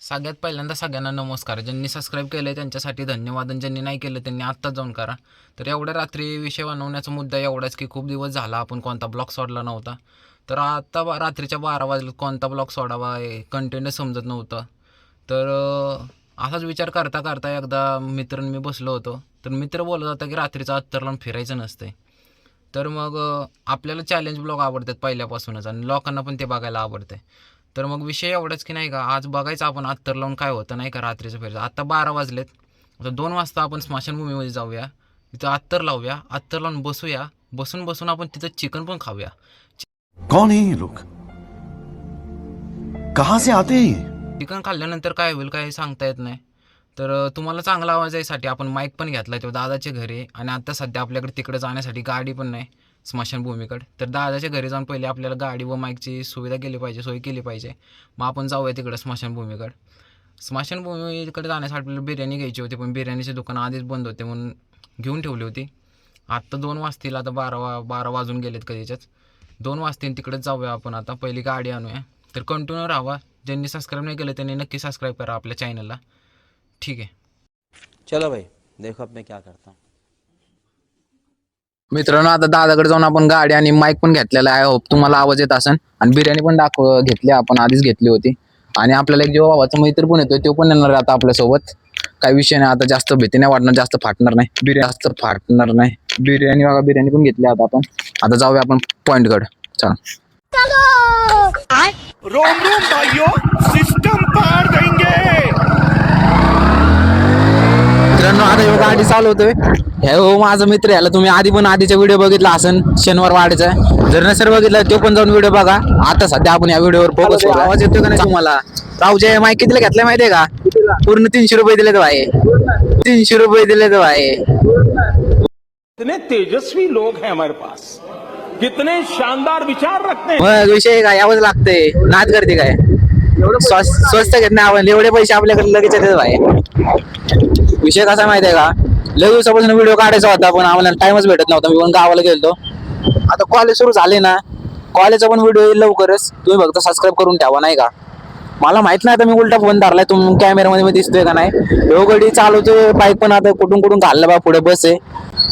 सगळ्यात पहिल्यांदा सगळ्यांना नमस्कार. ज्यांनी सबस्क्राईब केलं आहे त्यांच्यासाठी धन्यवाद आणि ज्यांनी नाही केलं त्यांनी आत्ताच जाऊन करा. तर एवढ्या रात्री विषय बनवण्याचा मुद्दा एवढाच की खूप दिवस झाला आपण कोणता ब्लॉग सोडला नव्हता. तर आत्ता रात्रीच्या 12 वाजले कोणता ब्लॉग सोडावा आहे कंटेंटच समजत नव्हतं. तर असाच विचार करता करता एकदा मित्रांनी मी बसलो होतो. तर मित्र बोलत होता की रात्रीचं अत्तर लावून फिरायचं नसतं. तर मग आपल्याला चॅलेंज ब्लॉग आवडतात पहिल्यापासूनच आणि लोकांना पण ते बघायला आवडते. तर मग विषय एवढाच की नाही का आज बघायचं आपण अत्तर लावून काय होतं नाही का रात्रीचं फिरायचं. आत्ता 12 वाजलेत. आता 2 वाजता आपण स्मशानभूमीमध्ये जाऊया. तिथं अत्तर लावूया. अत्तर लावून बसूया. बसून बसून आपण तिथं चिकन पण खाऊया. कौन है ये लोग? कहां से आते हैं ये? चिकन खाल्ल्यानंतर काय होईल काय सांगता येत नाही. तर तुम्हाला चांगला आवाज यायसाठी आपण माईक पण घेतला तो दादाच्या घरी आणि आता सध्या आपल्याकडे तिकडे जाण्यासाठी गाडी पण नाही स्मशानभूमीकडे. तर दादाच्या घरी जाऊन पहिले आपल्याला गाडी व माईकची सुविधा केली पाहिजे, सोय केली पाहिजे. मग आपण जाऊया तिकडं स्मशानभूमीकडे. स्मशानभूमीकडे जाण्यासाठी आपल्याला बिर्याणी घ्यायची होती पण बिर्याणीचे दुकान आधीच बंद होते म्हणून घेऊन ठेवली होती. आत्ता 2 वाजतील. आता 12 वाजून गेलेत कधीच्याच. 2 वाजतील तिकडेच जाऊया आपण. आता पहिली गाडी आणूया. तर कंटिन्यू राहावा. ज्यांनी सबस्क्राईब नाही केलं त्यांनी नक्की सबस्क्राईब करा आपल्या चॅनलला. ठीक आहे. चलो भाई देखो अब मैं क्या करता हूँ. मित्रांनो आता दादाकडे जाऊन आपण गाडी आणि माईक पण घेतलेला आहे. होप तुम्हाला आवाज येत असेल. आणि बिर्याणी पण घेतली आपण आधीच घेतली होती. आणि आपल्याला एक जो भावाचा मैत्र पण येतोय तो पण येणार आहे आता आपल्यासोबत. काही विषय नाही. आता जास्त भीती नाही वाटणार. जास्त फाटणार नाही बिर्याणी. जास्त फाटणार नाही बिर्याणी. बघा बिर्याणी पण घेतली आता आपण. आता जाऊया आपण पॉइंटकडे. चला रोम रोम भाइयों, सिस्टम पार देंगे. मित्रांनो आता ह्यो गाडी चालवतोय. हे हो माझा मित्र याला तुम्ही आधी पण आधीचा व्हिडिओ बघितला असेल शनिवार वाड्याचा. जर नसेल बघितला तो पण जाऊन व्हिडिओ बघा. आता सध्या आपण या व्हिडिओवर फोकस करू. आवाज येतोय का नाही तुम्हाला? रावजे माईक कितीला घेतलाय माहितीये का? पूर्ण 300 रुपये दिले तो आहे. 300 रुपये दिले तो आहे. कितने तेजस्वी लोग हैं हमारे पास, कितने शानदार विचार रखते हैं. मग विषय काय यावंच लागतंय. नाद करते काय स्वस्त घेत नाही आपण. एवढे पैसे आपल्याकडे लगेच येतात भाई. विषय कसा माहितीये का? लय दिवसापासून व्हिडिओ काढायचा होता पण आम्हाला टाइमच भेटत नव्हता. मी पण गावाला गेलो. आता कॉलेज सुरू झाले ना. कॉलेजचा पण व्हिडिओ येईल लवकरच. तुम्ही फक्त सबस्क्राईब करून ठेवा नाही का. मला माहित नाही आता मी उलटा फोन धरलाय. तुम्ही कॅमेरामध्ये दिसतोय का नाही. ह्यो गडी चालवतोय बाईक पण आता कुठून कुठून घाललं बा. पुढे बस आहे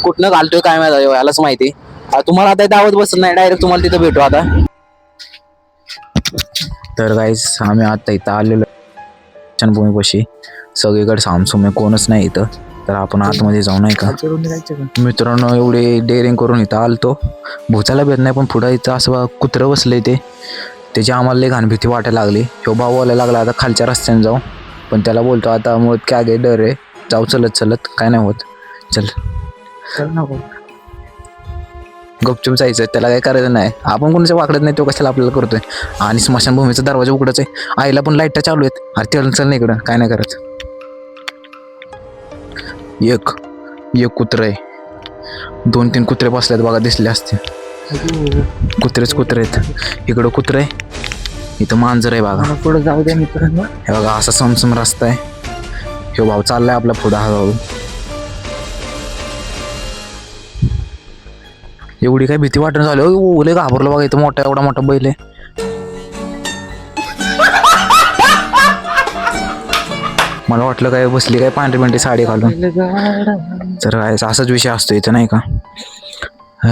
कुठनं घालतोय काय माहिती यालाच माहिती. तुम्हाला आता दावत बसत नाही. डायरेक्ट तुम्हाला तिथं भेटू आता. तर गाईस आम्ही आता इथं आलेलो स्मशानभूमीपाशी. सगळीकडे सामसूम आहे. कोणच नाही इथं. तर आपण आतमध्ये जाऊ नाही का. मित्रांनो एवढे डेअरिंग करून इथं आलतो. भुचाला भेट नाही पण पुढं इथं असं कुत्रं बसलंय ते. त्याची आम्हाला लई घाण भीती वाटायला लागली. ह्यो भाऊ बोलायला लागला आता खालच्या रस्त्याने जाऊ. पण त्याला बोलतो आता मग काय गे डर आहे. जाऊ चलत चलत काय नाही होत. चल ना गपचूप जायचं. त्याला काय करायचं नाही. आपण कोणाच्या वाकडत नाही. तो कशाला आपल्याला करतोय. आणि स्मशानभूमीचा दरवाजा उघडच आहे. आईला पण लाईटच्या चालू आहेत. अरे चल चल नाही इकडं काय नाही करत. एक कुत्र आहे. 2-3 कुत्रे बसलेत बघा. दिसले असते कुत्रेच कुत्रे आहेत. इकडं कुत्र आहे. इथं मांजर आहे बघा. पुढे जाऊ द्या मित्रांनो. हे बघा असा समसम रस्ता आहे. हे भाऊ चाललाय आपला पुढं हळूहळू. एवढी काय भीती वाटणं झाली. ओले घाबरलो बघा. इथं एवढा मोठा बैल आहे. मला वाटलं काय बसली काय पांढरी पांढरी साडी घालून. तर काय असाच विषय असतो इथं नाही का.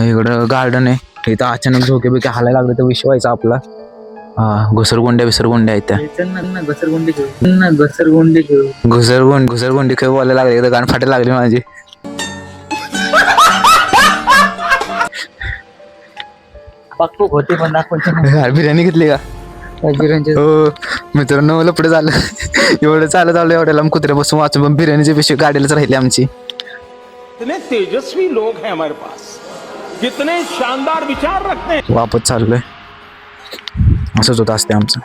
इकडं गार्डन आहे. इथं अचानक झोके बिके हालायला लागले तर विषय व्हायचा आपला. घुसरगुंड्या आहेत त्या. घुसरगुंडी खेळ बोलायला लागले. इथं गाण फाटायला लागली माझी. होते पण बिर्याणी घेतली का? हो मित्रांनो लपडे झालं. एवढं चालत आलं एवढ्या लांब कुत्र्या बसून वाचून पण बिर्याणीची पिशवी गाडीलाच राहिली आमची. कितने तेजस्वी लोग हैं हमारे पास, कितने शानदार विचार रखते हैं. वापस चाललोय. असंच होत असते आमचं.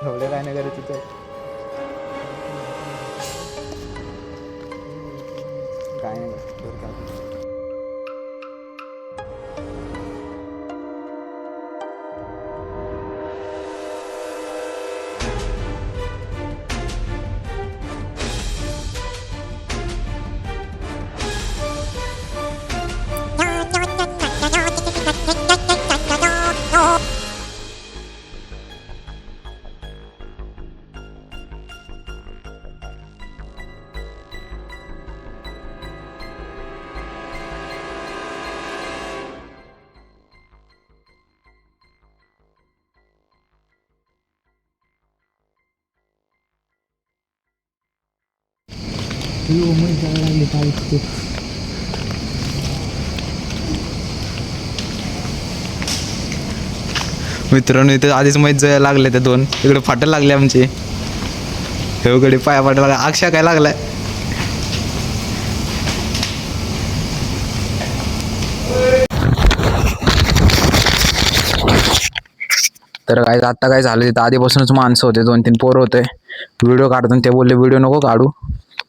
काय नाही करत तिथं. काय नाही मित्रांनो इथे आधीच मैत जायला लागले ते दोन इकडे फाटायला लागले आमचे हे कडे पाया फाटायला लागला अक्षा काय लागलाय तर काय आता काय झालं तिथं आधीपासूनच माणसं होते 2-3 पोरं होते व्हिडिओ काढताना ते बोलले व्हिडिओ नको काढू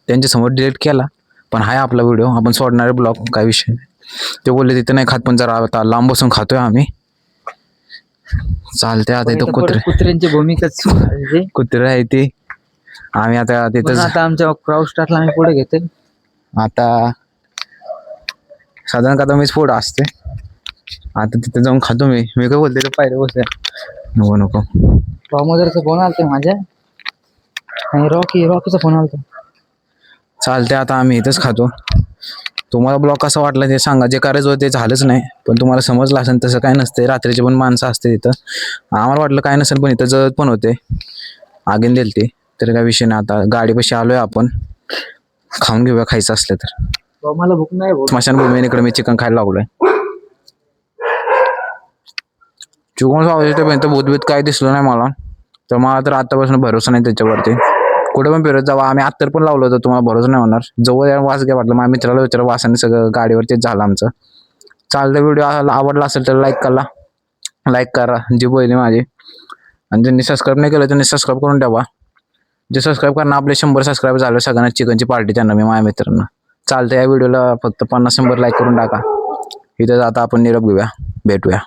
त्यांच्यासमोर डिलीट केला पण हाय आपला व्हिडिओ आपण सोडणारे ब्लॉग काय विषय नाही ते बोलले तिथं नाही खात पण जरा आता लांब बसून खातोय आम्ही चालते आता इथं कुत्र्यांची भूमिकाच कुत्रे आहे ते आम्ही आता तिथं आता आमच्या क्रॉस स्टार्टला आम्ही पुढे घेते आता साधारण आता मीच पुढं असते आता तिथे जाऊन खातो मी काय बोलते पायरे बसले नको नको दामोदरचा फोन आलता माझ्या आणि रॉकीचा फोन आलता चालते आता आम्ही इथंच खातो तुम्हाला ब्लॉग कसा वाटला ते सांगा जे करायचं होतं ते झालंच नाही पण तुम्हाला समजलं असेल तसं काय नसते रात्रीचे पण माणसं असते तिथं आम्हाला वाटलं काय नसेल पण इथं जळत पण होते आगीन दिली ते तर काय विषय नाही आता गाडीपाशी आलोय आपण खाऊन घेऊया खायचं असलं तर मला भूक नाही स्मशानभूमीकडे मी चिकन खायला लागलोय चिकन खावायचं भूतभीत काय दिसलं नाही मला तर मला तर आतापासून भरोसा नाही त्याच्यावरती कुठे पण फिरत जावा आम्ही अत्तर पण लावलं होतं तुम्हाला भरोसा नाही होणार जवळ वास घ्या वाटलं माझ्या मित्राला विचार वासाने सगळं गाडीवरतीच झालं आमचं चालतं व्हिडिओ आवडला असेल तर लाईक करा जी पहिली माझी आणि ज्यांनी सबस्क्राईब नाही केलं त्यांनी सबस्क्राईब करून ठेवा जे सबस्क्राईब करणं आपले 100 सबस्क्राईब झाले सगळ्यांना चिकनची पार्टी त्यांना मी माझ्या मित्रांना चालतं या व्हिडिओला फक्त 50-100 लाईक करून टाका इथं आता आपण निरोप घेऊया भेटूया